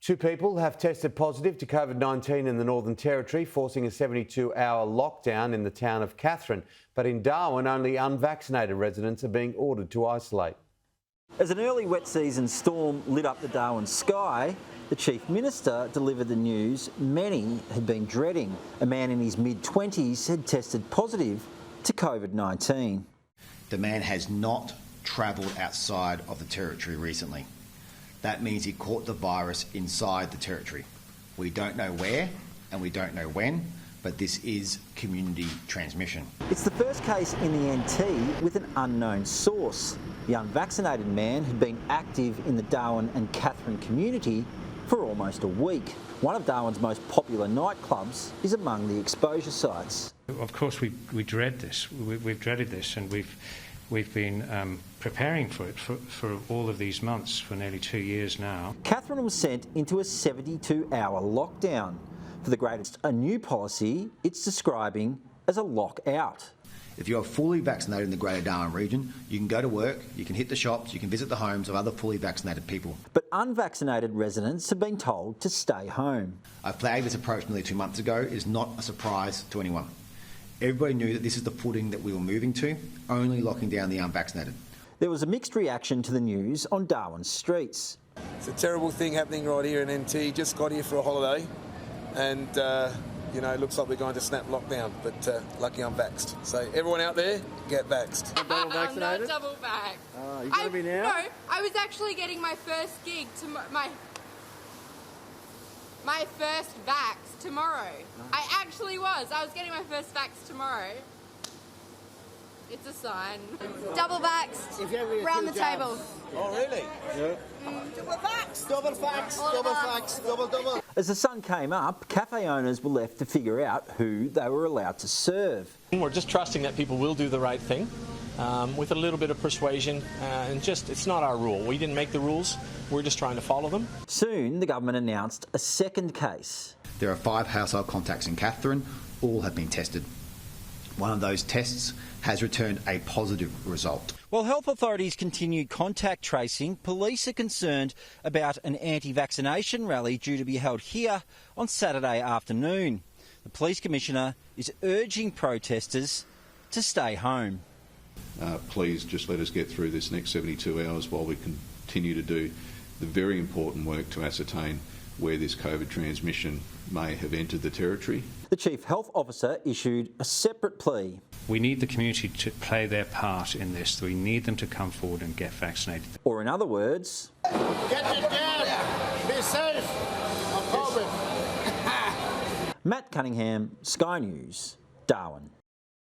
2 people have tested positive to COVID-19 in the Northern Territory, forcing a 72-hour lockdown in the town of Katherine. But in Darwin, only unvaccinated residents are being ordered to isolate. As an early wet season storm lit up the Darwin sky, the Chief Minister delivered the news many had been dreading. A man in his mid-20s had tested positive to COVID-19. The man has not travelled outside of the Territory recently. That means he caught the virus inside the Territory. We don't know where and we don't know when, but this is community transmission. It's the first case in the NT with an unknown source. The unvaccinated man had been active in the Darwin and Katherine community for almost a week. One of Darwin's most popular nightclubs is among the exposure sites. Of course, we dread this. We've dreaded this, and we've been preparing for it for all of these months, for nearly 2 years now. Katherine was sent into a 72-hour lockdown. For the greatest, a new policy it's describing as a lockout. If you are fully vaccinated in the Greater Darwin region, you can go to work, you can hit the shops, you can visit the homes of other fully vaccinated people. But unvaccinated residents have been told to stay home. I flagged this approach nearly 2 months ago. It is not a surprise to anyone. Everybody knew that this is the footing that we were moving to, only locking down the unvaccinated. There was a mixed reaction to the news on Darwin's streets. It's a terrible thing happening right here in NT. Just got here for a holiday and, it looks like we're going to snap lockdown, but lucky I'm vaxxed. So everyone out there, get vaxxed. Double vaccinated? I'm not double vaxxed. Oh, you gonna be now? No, I was actually getting my first gig, my first vax tomorrow. I actually was. I was getting my first vax tomorrow. It's a sign. Double vaxxed. Round the table. Oh, really? Yeah. Double vax. Double vax. Double vax. Double. As the sun came up, cafe owners were left to figure out who they were allowed to serve. We're just trusting that people will do the right thing with a little bit of persuasion it's not our rule. We didn't make the rules. We're just trying to follow them. Soon, the government announced a second case. There are 5 household contacts in Katherine. All have been tested. One of those tests has returned a positive result. While health authorities continue contact tracing, police are concerned about an anti-vaccination rally due to be held here on Saturday afternoon. The Police Commissioner is urging protesters to stay home. Please just let us get through this next 72 hours while we continue to do the very important work to ascertain where this COVID transmission may have entered the Territory. The Chief Health Officer issued a separate plea. We need the community to play their part in this. We need them to come forward and get vaccinated. Or in other words, Get your jab. Be safe. I'm COVID. Matt Cunningham, Sky News, Darwin.